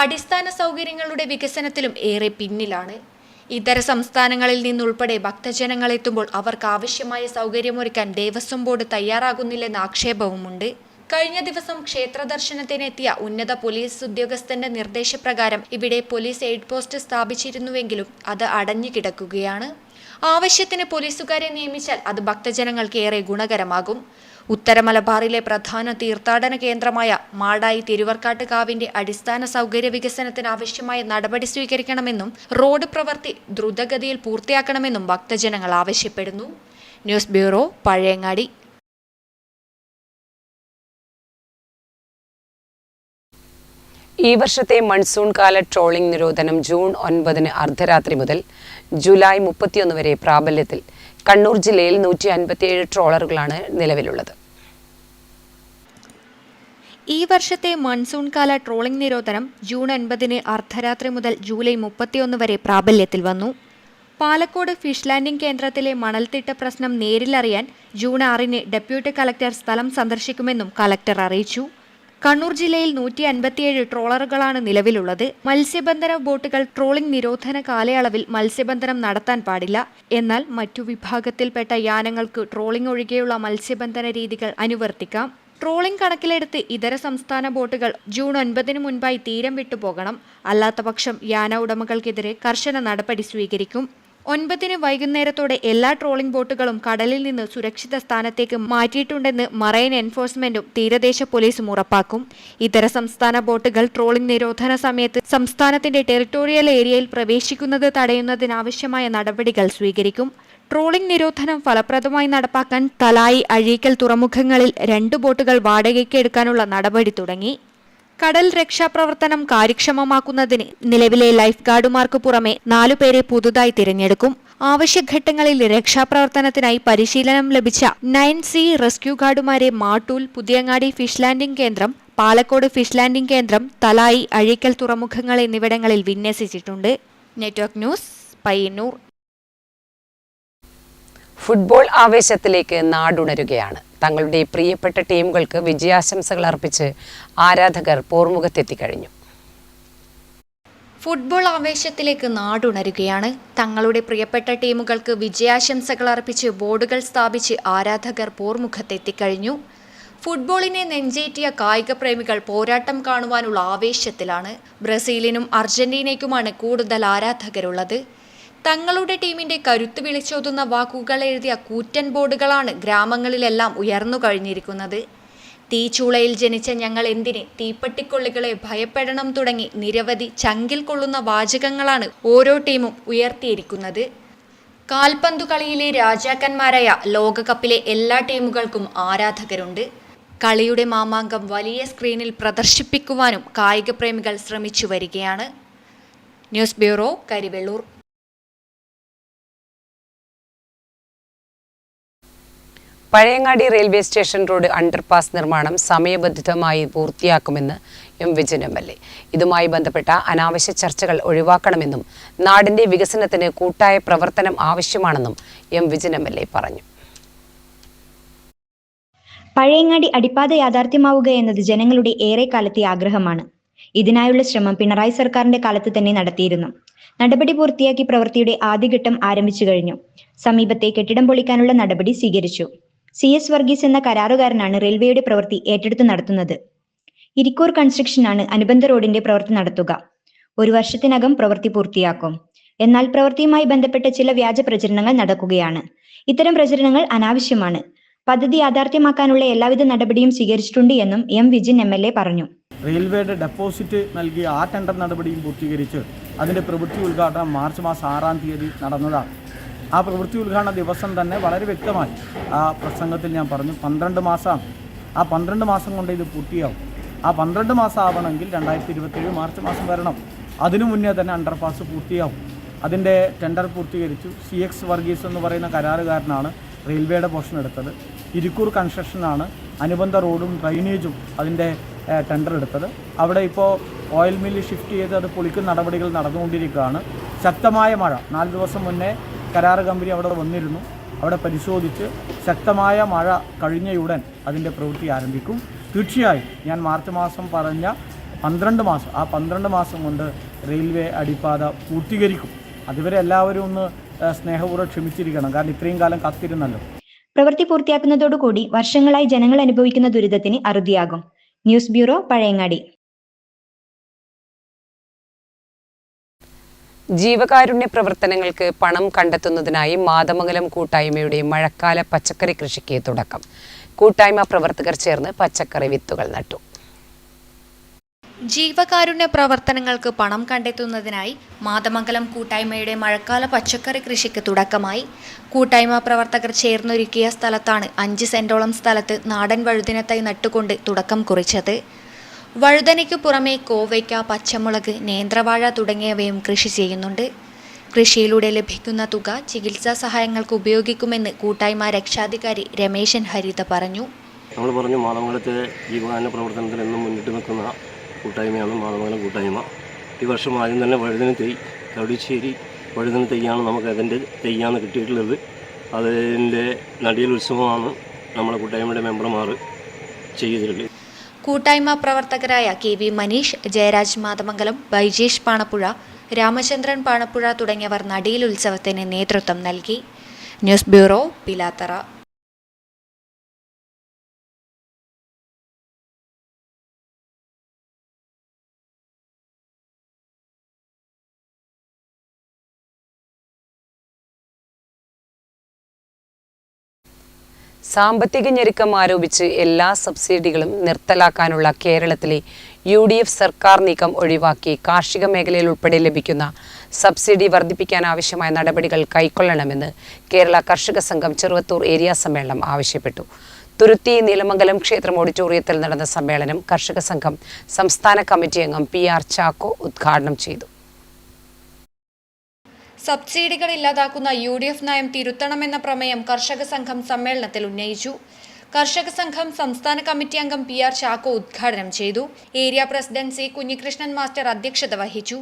അടിസ്ഥാന സൗകര്യങ്ങളുടെ വികസനത്തിലും ഏറെ പിന്നിലാണ്. ഇതര സംസ്ഥാനങ്ങളിൽ നിന്നുൾപ്പെടെ ഭക്തജനങ്ങൾ എത്തുമ്പോൾ അവർക്ക് ആവശ്യമായ സൗകര്യമൊരുക്കാൻ ദേവസ്വം ബോർഡ് തയ്യാറാകുന്നില്ലെന്ന ആക്ഷേപവുമുണ്ട്. കഴിഞ്ഞ ദിവസം ക്ഷേത്ര ദർശനത്തിനെത്തിയ ഉന്നത പോലീസ് ഉദ്യോഗസ്ഥന്റെ നിർദ്ദേശപ്രകാരം ഇവിടെ പോലീസ് എയ്ഡ് പോസ്റ്റ് സ്ഥാപിച്ചിരുന്നുവെങ്കിലും അത് അടഞ്ഞു കിടക്കുകയാണ്. ആവശ്യത്തിന് പോലീസുകാരെ നിയമിച്ചാൽ അത് ഭക്തജനങ്ങൾക്ക് ഏറെ ഗുണകരമാകും. ഉത്തര മലബാറിലെ പ്രധാന തീർത്ഥാടന കേന്ദ്രമായ മാടായി തിരുവർക്കാട്ടുകാവിന്റെ അടിസ്ഥാന സൗകര്യ വികസനത്തിന് ആവശ്യമായ നടപടി സ്വീകരിക്കണമെന്നും റോഡ് പ്രവൃത്തി ദ്രുതഗതിയിൽ പൂർത്തിയാക്കണമെന്നും ഭക്തജനങ്ങൾ ആവശ്യപ്പെടുന്നു. News bureau, Pazhayangadi. ഈ വർഷത്തെ മൺസൂൺ കാല ട്രോളിംഗ് നിരോധനം ജൂൺ 9 അർദ്ധരാത്രി മുതൽ ജൂലൈ 31 വരെ പ്രാബല്യത്തിൽ. കണ്ണൂർ ജില്ലയിൽ 157 ട്രോളറുകളാണ് നിലവിലുള്ളത്. ഈ വർഷത്തെ മൺസൂൺ കാല ട്രോളിംഗ് നിരോധനം ജൂൺ 9 അർദ്ധരാത്രി മുതൽ ജൂലൈ 31 വരെ പ്രാബല്യത്തിൽ വന്നു. പാലക്കോട് ഫിഷ് ലാൻഡിംഗ് കേന്ദ്രത്തിലെ മണൽത്തിട്ട പ്രശ്നം നേരിലറിയാൻ ജൂൺ 6 ഡെപ്യൂട്ടി കളക്ടർ സ്ഥലം സന്ദർശിക്കുമെന്നും കളക്ടർ അറിയിച്ചു. കണ്ണൂർ ജില്ലയിൽ 157 ട്രോളറുകളാണ് നിലവിലുള്ളത്. മത്സ്യബന്ധന ബോട്ടുകൾ ട്രോളിംഗ് നിരോധന കാലയളവിൽ മത്സ്യബന്ധനം നടത്താൻ പാടില്ല. എന്നാൽ മറ്റു വിഭാഗത്തിൽപ്പെട്ട യാനങ്ങൾക്ക് ട്രോളിംഗ് ഒഴികെയുള്ള മത്സ്യബന്ധന രീതികൾ അനുവർത്തിക്കാം. ട്രോളിംഗ് കണക്കിലെടുത്ത് ഇതര സംസ്ഥാന ബോട്ടുകൾ ജൂൺ 9 മുൻപായി തീരം വിട്ടുപോകണം. അല്ലാത്തപക്ഷം യാന ഉടമകൾക്കെതിരെ കർശന നടപടി സ്വീകരിക്കും. 9 വൈകുന്നേരത്തോടെ എല്ലാ ട്രോളിംഗ് ബോട്ടുകളും കടലിൽ നിന്ന് സുരക്ഷിത സ്ഥാനത്തേക്ക് മാറ്റിയിട്ടുണ്ടെന്ന് മറൈൻ എൻഫോഴ്സ്മെന്റും തീരദേശ പോലീസും ഉറപ്പാക്കും. ഇതര സംസ്ഥാന ബോട്ടുകൾ ട്രോളിംഗ് നിരോധന സമയത്ത് സംസ്ഥാനത്തിന്റെ ടെറിട്ടോറിയൽ ഏരിയയിൽ പ്രവേശിക്കുന്നത് തടയുന്നതിനാവശ്യമായ നടപടികൾ സ്വീകരിക്കും. ട്രോളിംഗ് നിരോധനം ഫലപ്രദമായി നടപ്പാക്കാൻ തലായി, അഴീക്കൽ തുറമുഖങ്ങളിൽ 2 ബോട്ടുകൾ വാടകയ്ക്ക് എടുക്കാനുള്ള നടപടി തുടങ്ങി. കടൽ രക്ഷാപ്രവർത്തനം കാര്യക്ഷമമാക്കുന്നതിന് നിലവിലെ ലൈഫ് ഗാർഡുമാർക്ക് പുറമെ 4 പേരെ പുതുതായി തിരഞ്ഞെടുക്കും. ആവശ്യഘട്ടങ്ങളിൽ രക്ഷാപ്രവർത്തനത്തിനായി പരിശീലനം ലഭിച്ച 9C റെസ്ക്യൂ ഗാർഡുമാരെ മാട്ടൂൽ, പുതിയങ്ങാടി ഫിഷ് ലാൻഡിംഗ് കേന്ദ്രം, പാലക്കോട് ഫിഷ് ലാൻഡിംഗ് കേന്ദ്രം, തലായി, അഴീക്കൽ തുറമുഖങ്ങൾ എന്നിവിടങ്ങളിൽ വിന്യസിച്ചിട്ടുണ്ട്. Network news, Payyanur. ഫുട്ബോൾ ആവേശത്തിലേക്ക് നാടുണരുകയാണ്. തങ്ങളുടെ പ്രിയപ്പെട്ട ടീമുകൾക്ക് വിജയാശംസകൾ അർപ്പിച്ച് ആരാധകർ പോർമുഖത്തെത്തിക്കഴിഞ്ഞു. ഫുട്ബോൾ ആവേശത്തിലേക്ക് നാടുണരുകയാണ്. തങ്ങളുടെ പ്രിയപ്പെട്ട ടീമുകൾക്ക് വിജയാശംസകൾ അർപ്പിച്ച് ബോർഡുകൾ സ്ഥാപിച്ച് ആരാധകർ പോർമുഖത്തെത്തിക്കഴിഞ്ഞു. ഫുട്ബോളിനെ നെഞ്ചേറ്റിയ കായിക പ്രേമികൾ പോരാട്ടം കാണുവാനുള്ള ആവേശത്തിലാണ്. ബ്രസീലിനും അർജന്റീനയ്ക്കുമാണ് കൂടുതൽ ആരാധകരുള്ളത്. തങ്ങളുടെ ടീമിന്റെ കരുത്ത് വിളിച്ചോതുന്ന വാക്കുകൾ എഴുതിയ കൂറ്റൻ ബോർഡുകളാണ് ഗ്രാമങ്ങളിലെല്ലാം ഉയർന്നു കഴിഞ്ഞിരിക്കുന്നത്. തീച്ചൂളയിൽ ജനിച്ച ഞങ്ങൾ എന്തിന് തീപ്പട്ടിക്കൊള്ളികളെ ഭയപ്പെടണം തുടങ്ങി നിരവധി ചങ്കിൽ കൊള്ളുന്ന വാചകങ്ങളാണ് ഓരോ ടീമും ഉയർത്തിയിരിക്കുന്നത്. കാൽപന്തു കളിയിലെ രാജാക്കന്മാരായ ലോകകപ്പിലെ എല്ലാ ടീമുകൾക്കും ആരാധകരുണ്ട്. കളിയുടെ മാമാങ്കം വലിയ സ്ക്രീനിൽ പ്രദർശിപ്പിക്കുവാനും കായിക പ്രേമികൾ ശ്രമിച്ചു വരികയാണ്. News bureau, Karivellur. Pazhayangadi railway station road underpass നിർമ്മാണം സമയബന്ധിതമായി പൂർത്തിയാക്കുമെന്ന് എം വിജിൻ MLA. ഇതുമായി ബന്ധപ്പെട്ട അനാവശ്യ ചർച്ചകൾ ഒഴിവാക്കണമെന്നും നാടിന്റെ വികസനത്തിന് കൂട്ടായ പ്രവർത്തനം ആവശ്യമാണെന്നും എം വിജിൻ MLA പറഞ്ഞു. പഴയങ്ങാടി അടിപ്പാത യാഥാർത്ഥ്യമാവുക എന്നത് ജനങ്ങളുടെ ഏറെക്കാലത്തെ ആഗ്രഹമാണ്. ഇതിനായുള്ള ശ്രമം പിണറായി സർക്കാരിന്റെ കാലത്ത് തന്നെ നടത്തിയിരുന്നു. നടപടി പൂർത്തിയാക്കി പ്രവൃത്തിയുടെ ആദ്യഘട്ടം ആരംഭിച്ചു കഴിഞ്ഞു. സമീപത്തെ കെട്ടിടം പൊളിക്കാനുള്ള നടപടി സ്വീകരിച്ചു. CS വർഗീസ് എന്ന കരാറുകാരനാണ് റെയിൽവേയുടെ പ്രവൃത്തി ഏറ്റെടുത്ത് നടത്തുന്നത്. ഇരിക്കൂർ കൺസ്ട്രക്ഷനാണ് അനുബന്ധ റോഡിന്റെ പ്രവൃത്തി നടത്തുക. 1 വർഷത്തിനകം പ്രവൃത്തി പൂർത്തിയാക്കും. എന്നാൽ പ്രവൃത്തിയുമായി ബന്ധപ്പെട്ട ചില വ്യാജ പ്രചരണങ്ങൾ നടക്കുകയാണ്. ഇത്തരം പ്രചരണങ്ങൾ അനാവശ്യമാണ്. പദ്ധതി യാഥാർത്ഥ്യമാക്കാനുള്ള എല്ലാവിധ നടപടിയും സ്വീകരിച്ചിട്ടുണ്ട് എന്നും എം വിജിൻ MLA പറഞ്ഞു. റെയിൽവേയുടെ ഡെപ്പോസിറ്റ് നൽകിയ ആ ടെൻഡർ നടപടിയും പൂർത്തീകരിച്ച് അതിൻ്റെ പ്രവൃത്തി ഉദ്ഘാടനം മാർച്ച് മാസം 6-ാം തീയതി നടന്നതാണ്. ആ പ്രവൃത്തി ഉദ്ഘാടന ദിവസം തന്നെ വളരെ വ്യക്തമായി ആ പ്രസംഗത്തിൽ ഞാൻ പറഞ്ഞു 12 മാസമാണ്. ആ 12 മാസം കൊണ്ട് ഇത് പൂർത്തിയാവും. ആ 12 മാസം ആവണമെങ്കിൽ 2027 മാർച്ച് മാസം വരണം. അതിനു മുന്നേ തന്നെ അണ്ടർപാസ് പൂർത്തിയാവും. അതിൻ്റെ ടെൻഡർ പൂർത്തീകരിച്ചു. CX വർഗീസ് എന്ന് പറയുന്ന കരാറുകാരനാണ് റെയിൽവേയുടെ പോർഷൻ എടുത്തത്. ഇരിക്കൂർ കൺസ്ട്രക്ഷനാണ് അനുബന്ധ റോഡും ഡ്രൈനേജും അതിൻ്റെ ടെൻഡർ എടുത്തത്. അവിടെ ഇപ്പോൾ ഓയിൽ മില്ല് ഷിഫ്റ്റ് ചെയ്ത് അത് പൊളിക്കുന്ന നടപടികൾ നടന്നുകൊണ്ടിരിക്കുകയാണ്. ശക്തമായ മഴ 4 ദിവസം മുന്നേ കരാർ കമ്പനി അവിടെ വന്നിരുന്നു. അവിടെ പരിശോധിച്ച് ശക്തമായ മഴ കഴിഞ്ഞയുടൻ അതിൻ്റെ പ്രവൃത്തി ആരംഭിക്കും. തീർച്ചയായും ഞാൻ മാർച്ച് മാസം പറഞ്ഞ 12 മാസം, ആ 12 മാസം കൊണ്ട് റെയിൽവേ അടിപ്പാത പൂർത്തീകരിക്കും. അതുവരെ എല്ലാവരും ഒന്ന് സ്നേഹപൂർവ്വം ക്ഷമിച്ചിരിക്കണം. കാരണം ഇത്രയും കാലം കാത്തിരുന്നല്ലോ. പ്രവൃത്തി പൂർത്തിയാക്കുന്നതോടുകൂടി വർഷങ്ങളായി ജനങ്ങൾ അനുഭവിക്കുന്ന ദുരിതത്തിന് അറുതിയാകും. News bureau, Pazhayangadi. ജീവകാരുണ്യ പ്രവർത്തനങ്ങൾക്ക് പണം കണ്ടെത്തുന്നതിനായി മാതമംഗലം കൂട്ടായ്മയുടെ മഴക്കാല പച്ചക്കറി കൃഷിക്ക് തുടക്കം. കൂട്ടായ്മ പ്രവർത്തകർ ചേർന്ന് പച്ചക്കറി വിത്തുകൾ നട്ടു. ജീവകാരുണ്യ പ്രവർത്തനങ്ങൾക്ക് പണം കണ്ടെത്തുന്നതിനായി മാതമംഗലം കൂട്ടായ്മയുടെ മഴക്കാല പച്ചക്കറി കൃഷിക്ക് തുടക്കമായി. കൂട്ടായ്മ പ്രവർത്തകർ ചേർന്നൊരുക്കിയ സ്ഥലത്താണ് 5 സെന്റോളം സ്ഥലത്ത് നാടൻ വഴുതിനത്തൈ നട്ടുകൊണ്ട് തുടക്കം കുറിച്ചത്. വഴുതനയ്ക്ക് പുറമെ കോവയ്ക്ക, പച്ചമുളക്, നേന്ത്രവാഴ തുടങ്ങിയവയും കൃഷി ചെയ്യുന്നുണ്ട്. കൃഷിയിലൂടെ ലഭിക്കുന്ന തുക ചികിത്സാ സഹായങ്ങൾക്ക് ഉപയോഗിക്കുമെന്ന് കൂട്ടായ്മ രക്ഷാധികാരി രമേശൻ ഹരിത പറഞ്ഞു. നമ്മൾ പറഞ്ഞു മാതമംഗലത്തെ ജീവകാരുണ്യ പ്രവർത്തനത്തിൽ എന്നും മുന്നിട്ട് നിൽക്കുന്ന കൂട്ടായ്മയാണ് മാതമംഗലം കൂട്ടായ്മ. ഈ വർഷം ആദ്യം തന്നെ വഴുതന തൈ, കവടിശ്ശേരി വഴുതന തൈയാണ് നമുക്ക് അതിൻ്റെ തൈയാണ് കിട്ടിയിട്ടുള്ളത്. അതിൻ്റെ നടിയൽ ഉത്സവമാണ് നമ്മളെ കൂട്ടായ്മയുടെ മെമ്പർമാർ ചെയ്തിട്ടുള്ളത്. കൂട്ടായ്മ പ്രവർത്തകരായ KV മനീഷ്, ജയരാജ് മാതമംഗലം, ബൈജേഷ് പാണപ്പുഴ, രാമചന്ദ്രൻ പാണപ്പുഴ തുടങ്ങിയവർ നടിയൽ ഉത്സവത്തിന് നേതൃത്വം നൽകി. News bureau, Pilathara. സാമ്പത്തിക ഞെരുക്കം ആരോപിച്ച് എല്ലാ സബ്സിഡികളും നിർത്തലാക്കാനുള്ള കേരളത്തിലെ UDF സർക്കാർ നീക്കം ഒഴിവാക്കി കാർഷിക മേഖലയിൽ ഉൾപ്പെടെ ലഭിക്കുന്ന സബ്സിഡി വർദ്ധിപ്പിക്കാനാവശ്യമായ നടപടികൾ കൈക്കൊള്ളണമെന്ന് കേരള കർഷക സംഘം ചെറുവത്തൂർ ഏരിയ സമ്മേളനം ആവശ്യപ്പെട്ടു. തുരുത്തി നീലമംഗലം ക്ഷേത്രം ഓഡിറ്റോറിയത്തിൽ നടന്ന സമ്മേളനം കർഷക സംഘം സംസ്ഥാന കമ്മിറ്റി അംഗം PR ചാക്കോ ഉദ്ഘാടനം ചെയ്തു. സബ്സിഡികൾ ഇല്ലാതാക്കുന്ന UDF നയം തിരുത്തണമെന്ന പ്രമേയം കർഷക സംഘം സമ്മേളനത്തിൽ ഉന്നയിച്ചു. കർഷക സംഘം സംസ്ഥാന കമ്മിറ്റി അംഗം PR ചാക്കോ ഉദ്ഘാടനം ചെയ്തു. Area president C Kunhikrishnan master അധ്യക്ഷത വഹിച്ചു.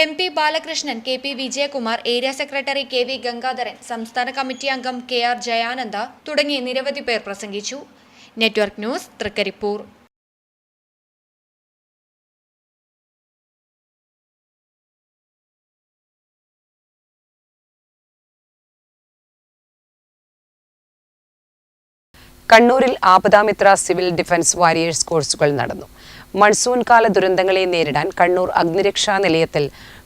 MP Balakrishnan, KP Vijayakumar, area secretary KV Gangadharan, സംസ്ഥാന കമ്മിറ്റി അംഗം KR ജയാനന്ദ തുടങ്ങി നിരവധി പേർ പ്രസംഗിച്ചു. Network news, Trikaripur. കണ്ണൂരിൽ ആപദാമിത്ര സിവിൽ ഡിഫൻസ് വാരിയേഴ്സ് കോഴ്സുകൾ നടന്നു. മൺസൂൺ കാല ദുരന്തങ്ങളെ നേരിടാൻ കണ്ണൂർ അഗ്നിരക്ഷാ നിലയത്തിൽ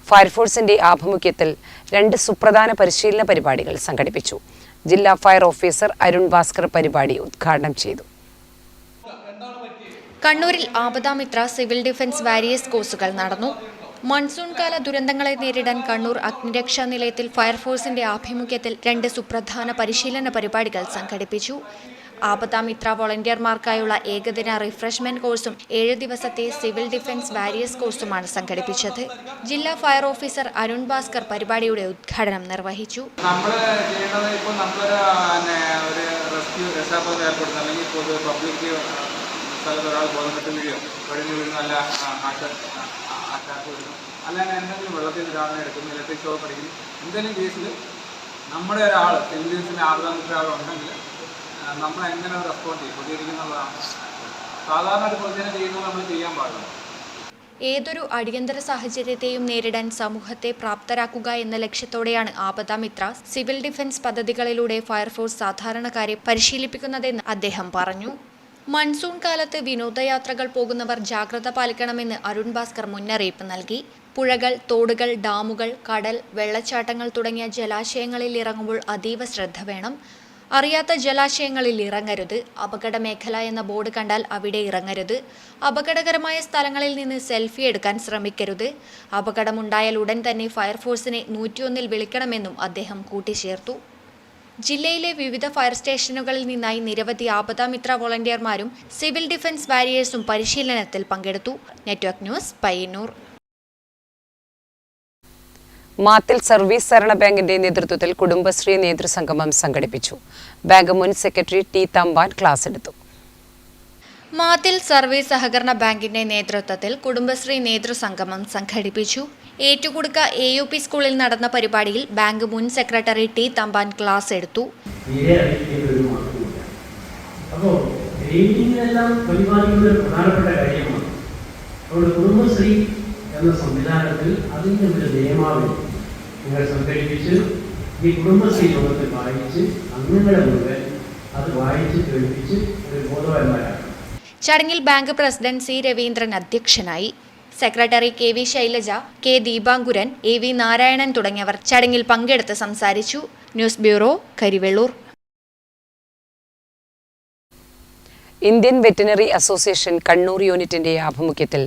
ഫയർഫോഴ്സിന്റെ ആഭിമുഖ്യത്തിൽ 2 സുപ്രധാന പരിശീലന പരിപാടികൾ സംഘടിപ്പിച്ചു. ജില്ലാ ഫയർ ഓഫീസർ അരുൺ ഭാസ്കർ പരിപാടി ഉദ്ഘാടനം ചെയ്തു. കണ്ണൂരിൽ ആപദാമിത്ര സിവിൽ ഡിഫൻസ് വാരിയേഴ്സ് കോഴ്സുകൾ നടന്നു. മൺസൂൺ കാല ദുരന്തങ്ങളെ നേരിടാൻ കണ്ണൂർ അഗ്നിരക്ഷാ നിലയത്തിൽ ഫയർഫോഴ്സിന്റെ ആഭിമുഖ്യത്തിൽ 2 സുപ്രധാന പരിശീലന പരിപാടികൾ സംഘടിപ്പിച്ചു. ആപദാമിത്ര വോളണ്ടിയർമാർക്കായുള്ള ഏകദിന റിഫ്രഷ്മെന്റ് കോഴ്സും 7 ദിവസത്തെ സിവിൽ ഡിഫൻസ് വാരിയേഴ്സ് കോഴ്സുമാണ് സംഘടിപ്പിച്ചത്. ജില്ലാ ഫയർ ഓഫീസർ അരുൺ ഭാസ്കർ പരിപാടിയുടെ ഉദ്ഘാടനം നിർവഹിച്ചു. നമ്മൾ ചെയ്യുന്നത് ഇപ്പോൾ നമ്മളൊരു രക്ഷാപ്രവർത്തനം ഏർപ്പെടുത്തുന്നത് അല്ലെങ്കിൽ പൊതു പബ്ലിക് സ്ഥലത്ത് ഒരാൾ ബോധം കെട്ട് വീഴുകയോ വഴിഞ്ഞു വീഴുന്ന അല്ല അറ്റാക്ക് വരുന്നു അല്ലെങ്കിൽ എന്തെങ്കിലും വെള്ളത്തിൽ നിരാധന എടുക്കുന്നു ഇലക്ട്രിക് ഷോക്ക് അടിക്കുന്നു എന്തെങ്കിലും കേസിൽ നമ്മുടെ ഒരാൾ സിവിലിയൻസിൻ്റെ ആർദ്രമിത്ര ആളുണ്ടെങ്കിൽ നമ്മൾ എങ്ങനെ റെസ്പോണ്ട് ചെയ്യും പ്രതികരിക്കുന്നുള്ളതാണ് സാധാരണ ഒരു പൊതുജനം ചെയ്യുന്നത് നമ്മൾ ചെയ്യാൻ പാടില്ല. ഏതൊരു അടിയന്തര സാഹചര്യത്തെയും നേരിടാൻ സമൂഹത്തെ പ്രാപ്തരാക്കുക എന്ന ലക്ഷ്യത്തോടെയാണ് ആപദാമിത്ര സിവിൽ ഡിഫൻസ് പദ്ധതികളിലൂടെ ഫയർഫോഴ്സ് സാധാരണക്കാരെ പരിശീലിപ്പിക്കുന്നതെന്ന് അദ്ദേഹം പറഞ്ഞു. മൺസൂൺ കാലത്ത് വിനോദയാത്രകൾ പോകുന്നവർ ജാഗ്രത പാലിക്കണമെന്ന് അരുൺ ഭാസ്കർ മുന്നറിയിപ്പ് നൽകി. പുഴകൾ, തോടുകൾ, ഡാമുകൾ, കടൽ, വെള്ളച്ചാട്ടങ്ങൾ തുടങ്ങിയ ജലാശയങ്ങളിൽ ഇറങ്ങുമ്പോൾ അതീവ ശ്രദ്ധ വേണം. അറിയാത്ത ജലാശയങ്ങളിൽ ഇറങ്ങരുത്. അപകട മേഖല എന്ന ബോർഡ് കണ്ടാൽ അവിടെ ഇറങ്ങരുത്. അപകടകരമായ സ്ഥലങ്ങളിൽ നിന്ന് സെൽഫി എടുക്കാൻ ശ്രമിക്കരുത്. അപകടമുണ്ടായാൽ ഉടൻ തന്നെ ഫയർഫോഴ്സിനെ 101 വിളിക്കണമെന്നും അദ്ദേഹം കൂട്ടിച്ചേർത്തു. ജില്ലയിലെ വിവിധ ഫയർ സ്റ്റേഷനുകളിൽ നിന്നായി നിരവധി ആപദാമിത്ര വോളണ്ടിയർമാരും സിവിൽ ഡിഫൻസ് വാരിയേഴ്സും പരിശീലനത്തിൽ പങ്കെടുത്തു. Network news, Payyannur. Mathil service സഹകരണ ബാങ്കിന്റെ നേതൃത്വത്തിൽ കുടുംബശ്രീ നേതൃസംഗമം സംഘടിപ്പിച്ചു. ബാങ്ക് മുൻ സെക്രട്ടറി ടി തമ്പാൻ ക്ലാസ് എടുത്തു. മാത്തിൽ സർവീസ് സഹകരണ ബാങ്കിന്റെ നേതൃത്വത്തിൽ കുടുംബശ്രീ നേതൃസംഗമം സംഘടിപ്പിച്ചു. ഏറ്റുകുടുക്ക AUP സ്കൂളിൽ നടന്ന പരിപാടിയിൽ ബാങ്ക് മുൻ സെക്രട്ടറി ടി തമ്പാൻ ക്ലാസ് എടുത്തു. കുടുംബശ്രീ എന്ന സംവിധാനത്തിൽ അതിൻ്റെ ഒരു നിയമാവലി നിങ്ങൾ സംഘടിപ്പിച്ച് ഈ കുടുംബശ്രീ യോഗത്തിൽ വായിച്ച് അംഗങ്ങളെ മുഴുവൻ അത് വായിച്ച് കേൾപ്പിച്ച് ഒരു ബോധവാന്മാരാണ്. ചടങ്ങിൽ ബാങ്ക് പ്രസിഡന്റ് C. രവീന്ദ്രൻ അധ്യക്ഷനായി. Secretary KV Shailaja, K. Deepankuran, AV Narayanan തുടങ്ങിയവർ ചടങ്ങിൽ പങ്കെടുത്ത് സംസാരിച്ചു. News bureau, Karivellur. Indian veterinary association Kannur യൂണിറ്റിന്റെ ആഭിമുഖ്യത്തിൽ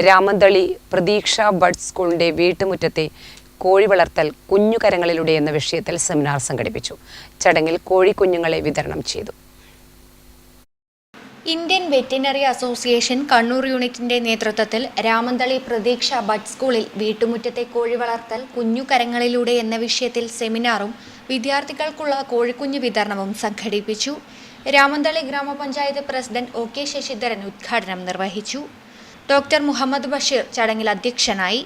രാമന്തളി പ്രതീക്ഷ ബഡ് സ്കൂളിന്റെ വീട്ടുമുറ്റത്തെ കോഴി വളർത്തൽ കുഞ്ഞുകരങ്ങളിലൂടെ എന്ന വിഷയത്തിൽ സെമിനാർ സംഘടിപ്പിച്ചു. ചടങ്ങിൽ കോഴിക്കുഞ്ഞുങ്ങളെ വിതരണം ചെയ്തു. ഇന്ത്യൻ വെറ്റിനറി അസോസിയേഷൻ കണ്ണൂർ യൂണിറ്റിന്റെ നേതൃത്വത്തിൽ രാമന്തളി പ്രതീക്ഷ ബഡ് സ്കൂളിൽ വീട്ടുമുറ്റത്തെ കോഴി വളർത്തൽ കുഞ്ഞുകരങ്ങളിലൂടെ എന്ന വിഷയത്തിൽ സെമിനാറും വിദ്യാർത്ഥികൾക്കുള്ള കോഴിക്കുഞ്ഞു വിതരണവും സംഘടിപ്പിച്ചു. രാമന്തളി ഗ്രാമപഞ്ചായത്ത് പ്രസിഡന്റ് OK ശശിധരൻ ഉദ്ഘാടനം നിർവഹിച്ചു. ഡോക്ടർ മുഹമ്മദ് ബഷീർ ചടങ്ങിൽ അധ്യക്ഷനായി.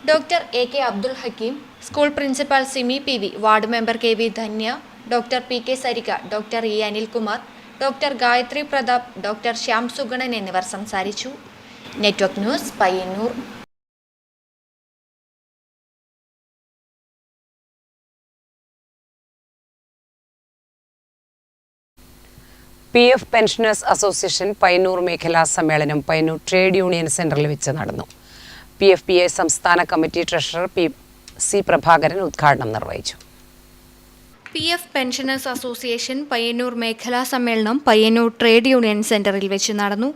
Doctor AK Abdul Hakeem, school principal Simi PV, ward member KV Dhanya, doctor PK Sarika, doctor E Anilkumar, doctor Gayathri Prathap, doctor Shyam Suganan എന്നിവർ സംസാരിച്ചു. Network news, Payyanur. PF pensioners association Payyanur മേഖലാ സമ്മേളനം പയ്യന്നൂർ ട്രേഡ് യൂണിയൻ സെന്ററിൽ വെച്ച് നടന്നു. PFPA സംസ്ഥാന കമ്മിറ്റി ട്രഷറർ C. പ്രഭാകരൻ ഉദ്ഘാടനം നിർവഹിച്ചു. PF പെൻഷനേഴ്സ് അസോസിയേഷൻ പയ്യന്നൂർ മേഖലാ സമ്മേളനം പയ്യന്നൂർ ട്രേഡ് യൂണിയൻ സെന്ററിൽ വെച്ച് നടന്നു.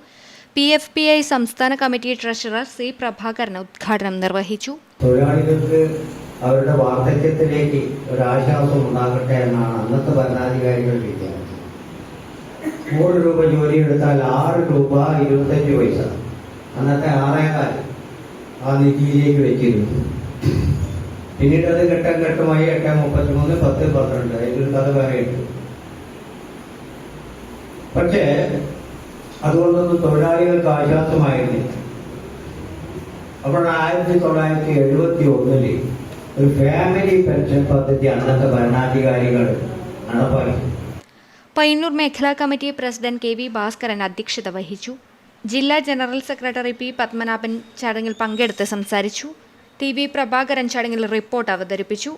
PFPA സംസ്ഥാന കമ്മിറ്റി ട്രഷറർ C. പ്രഭാകരൻ ഉദ്ഘാടനം നിർവഹിച്ചു. തൊഴിലാളികൾക്ക് അവരുടെ വാർദ്ധക്യത്തിലേക്ക് ഒരു ആശ്വാസം ഉണ്ടാകട്ടെ എന്നാണ് അന്നത്തെ ഭരണാധികാരികൾ വിചാരിച്ചത്. 100 രൂപ ജോലി എടുത്താൽ 6 രൂപ 25 പൈസ അന്നത്തെ 6.25 ആ നിധിയിലേക്ക് വെച്ചിരുന്നു. പിന്നീട് അത് ഘട്ടം ഘട്ടമായി 8.33, 10.12 അതിലൊരു കഥ വേറെയുണ്ട്. പക്ഷേ അതുകൊണ്ടൊന്നും തൊഴിലാളികൾക്ക് ആശ്വാസമായിരുന്നില്ല. അപ്പോൾ 1971 ഒരു ഫാമിലി പെൻഷൻ പദ്ധതി അന്നത്തെ ഭരണാധികാരികൾ നടപ്പാക്കി. പയ്യന്നൂർ മേഖലാ കമ്മിറ്റി പ്രസിഡന്റ് KV ഭാസ്കരൻ അധ്യക്ഷത വഹിച്ചു. ജില്ലാ ജനറൽ സെക്രട്ടറി P. പത്മനാഭൻ ചടങ്ങിൽ പങ്കെടുത്ത് സംസാരിച്ചു. TV പ്രഭാകരൻ ചടങ്ങിൽ റിപ്പോർട്ട് അവതരിപ്പിച്ചു.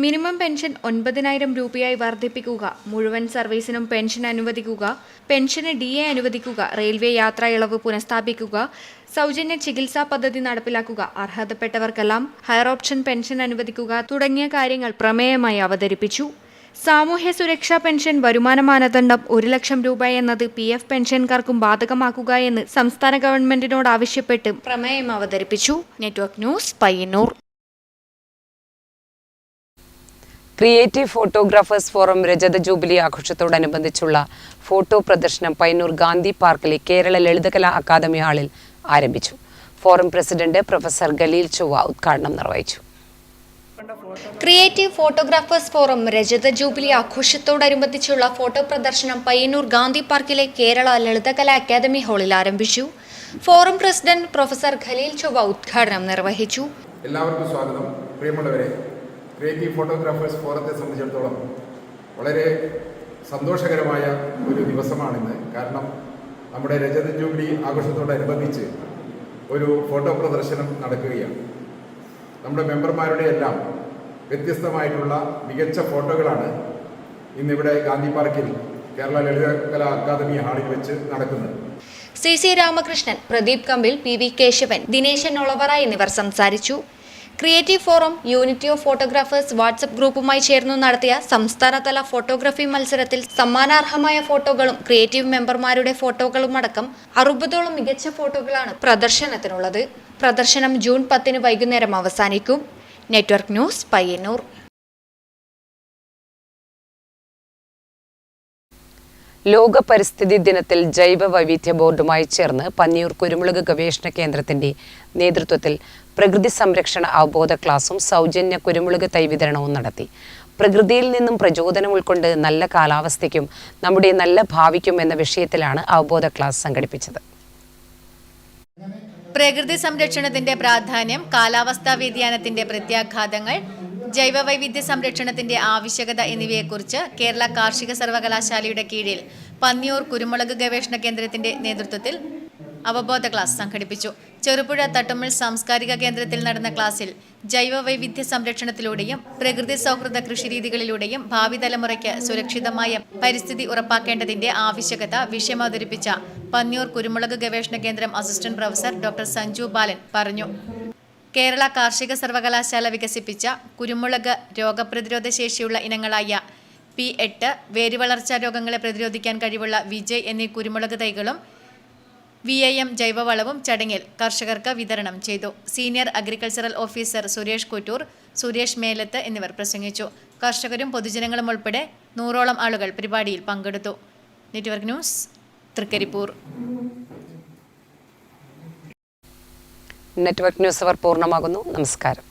മിനിമം പെൻഷൻ 9,000 രൂപയായി വർദ്ധിപ്പിക്കുക, മുഴുവൻ സർവീസിനും പെൻഷൻ അനുവദിക്കുക, പെൻഷന് DA അനുവദിക്കുക, റെയിൽവേ യാത്രാ ഇളവ് പുനഃസ്ഥാപിക്കുക, സൗജന്യ ചികിത്സാ പദ്ധതി നടപ്പിലാക്കുക, അർഹതപ്പെട്ടവർക്കെല്ലാം ഹയർ ഓപ്ഷൻ പെൻഷൻ അനുവദിക്കുക തുടങ്ങിയ കാര്യങ്ങൾ പ്രമേയമായി അവതരിപ്പിച്ചു. സാമൂഹ്യ സുരക്ഷാ പെൻഷൻ വരുമാന മാനദണ്ഡം 1,00,000 രൂപ എന്നത് PF പെൻഷൻകാർക്കും ബാധകമാക്കുക എന്ന് സംസ്ഥാന ഗവൺമെന്റിനോട് ആവശ്യപ്പെട്ട് പ്രമേയം അവതരിപ്പിച്ചു. Network news, Payyanur. Creative photographers forum രജത ജൂബിലി ആഘോഷത്തോടനുബന്ധിച്ചുള്ള ഫോട്ടോ പ്രദർശനം പയ്യന്നൂർ ഗാന്ധി പാർക്കിലെ കേരള ലളിതകലാ അക്കാദമി ഹാളിൽ ആരംഭിച്ചു. ഫോറം പ്രസിഡന്റ് പ്രൊഫസർ ഖലീൽ ചൊവ്വ ഉദ്ഘാടനം നിർവഹിച്ചു. ക്രിയേറ്റീവ് ഫോട്ടോഗ്രാഫേഴ്സ് ഫോറം രജത ജൂബിലി ആഘോഷത്തോടനുബന്ധിച്ചുള്ള ഫോട്ടോ പ്രദർശനം പയ്യന്നൂർ ഗാന്ധി പാർക്കിലെ കേരള ലളിതകലാ അക്കാദമി ഹാളിൽ ആരംഭിച്ചു. ഫോറം പ്രസിഡന്റ് പ്രൊഫസർ ഖലീൽ ചൊവ്വ ഉദ്ഘാടനം നിർവഹിച്ചു. എല്ലാവർക്കും സ്വാഗതം. പ്രിയമുള്ളവരെ, ക്രിയേറ്റീവ് ഫോട്ടോഗ്രാഫേഴ്സ് ഫോറത്തെ സംബന്ധിച്ചിടത്തോളം വളരെ സന്തോഷകരമായ ഒരു ദിവസമാണിന്ന്. കാരണം നമ്മുടെ രജത ജൂബിലി ആഘോഷത്തോടനുബന്ധിച്ച് ഒരു ഫോട്ടോ പ്രദർശനം നടക്കുകയാണ്. നമ്മുടെ മെമ്പർമാരുടെ എല്ലാം വ്യത്യസ്തമായിട്ടുള്ള മികച്ച ഫോട്ടോകളാണ് ഇന്നിവിടെ ഗാന്ധി പാർക്കിൽ കേരള ലളിതകലാ അക്കാദമി ഹാളിൽ വെച്ച് നടക്കുന്നത്. CC രാമകൃഷ്ണൻ, പ്രദീപ് കമ്പിൽ, PV കേശവൻ, ദിനേശൻ ഒളവറ എന്നിവർ സംസാരിച്ചു. Creative forum unity of photographers WhatsApp ഗ്രൂപ്പുമായി ചേർന്നു നടത്തിയ സംസ്ഥാനതല ഫോട്ടോഗ്രാഫി മത്സരത്തിൽ സമ്മാനാർഹമായ ഫോട്ടോകളും ക്രിയേറ്റീവ് മെമ്പർമാരുടെ ഫോട്ടോകളും അടക്കം 60ഓളം മികച്ച ഫോട്ടോകളാണ് പ്രദർശനത്തിനുള്ളത്. പ്രദർശനം ജൂൺ 10 വൈകുന്നേരം അവസാനിക്കും. Network news, Payyanur. ലോക പരിസ്ഥിതി ദിനത്തിൽ ജൈവ വൈവിധ്യ ബോർഡുമായി ചേർന്ന് പന്നിയൂർ കുരുമുളക് ഗവേഷണ കേന്ദ്രത്തിന്റെ നേതൃത്വത്തിൽ പ്രകൃതി സംരക്ഷണ അവബോധ ക്ലാസും സൗജന്യ കുരുമുളക് തൈ വിതരണവും നടത്തി. പ്രകൃതിയിൽ നിന്നും പ്രചോദനം ഉൾക്കൊണ്ട് നല്ല കാലാവസ്ഥയ്ക്കും നമ്മുടെ നല്ല ഭാവിക്കും എന്ന വിഷയത്തിലാണ് അവബോധ ക്ലാസ് സംഘടിപ്പിച്ചത്. പ്രകൃതി സംരക്ഷണത്തിന്റെ പ്രാധാന്യം, കാലാവസ്ഥാ വ്യതിയാനത്തിന്റെ പ്രത്യാഘാതങ്ങൾ, ജൈവവൈവിധ്യ സംരക്ഷണത്തിന്റെ ആവശ്യകത എന്നിവയെക്കുറിച്ച് കേരള കാർഷിക സർവകലാശാലയുടെ കീഴിൽ പന്നിയൂർ കുരുമുളക് ഗവേഷണ കേന്ദ്രത്തിന്റെ നേതൃത്വത്തിൽ അവബോധ ക്ലാസ് സംഘടിപ്പിച്ചു. ചെറുപുഴ തട്ടുമ്മൽ സാംസ്കാരിക കേന്ദ്രത്തിൽ നടന്ന ക്ലാസ്സിൽ ജൈവവൈവിധ്യ സംരക്ഷണത്തിലൂടെയും പ്രകൃതി സൗഹൃദ കൃഷിരീതികളിലൂടെയും ഭാവി തലമുറയ്ക്ക് സുരക്ഷിതമായ പരിസ്ഥിതി ഉറപ്പാക്കേണ്ടതിന്റെ ആവശ്യകത വിഷയം അവതരിപ്പിച്ച പന്നിയൂർ കുരുമുളക് ഗവേഷണ കേന്ദ്രം അസിസ്റ്റന്റ് പ്രൊഫസർ ഡോക്ടർ സഞ്ജു ബാലൻ പറഞ്ഞു. കേരള കാർഷിക സർവകലാശാല വികസിപ്പിച്ച കുരുമുളക് രോഗപ്രതിരോധ ശേഷിയുള്ള ഇനങ്ങളായ P8, വേരുവളർച്ചാ രോഗങ്ങളെ പ്രതിരോധിക്കാൻ കഴിവുള്ള വിജയ് എന്നീ കുരുമുളക് തൈകളും VIM ജൈവവളവും ചടങ്ങിൽ കർഷകർക്ക് വിതരണം ചെയ്തു. Senior agricultural officer Suresh Kuttoor, Suresh Melath എന്നിവർ പ്രസംഗിച്ചു. കർഷകരും പൊതുജനങ്ങളും ഉൾപ്പെടെ 100ഓളം ആളുകൾ പരിപാടിയിൽ പങ്കെടുത്തു. Network news, Trikaripur. Network news അവർ പൂർണ്ണമാകുന്നു. നമസ്കാരം.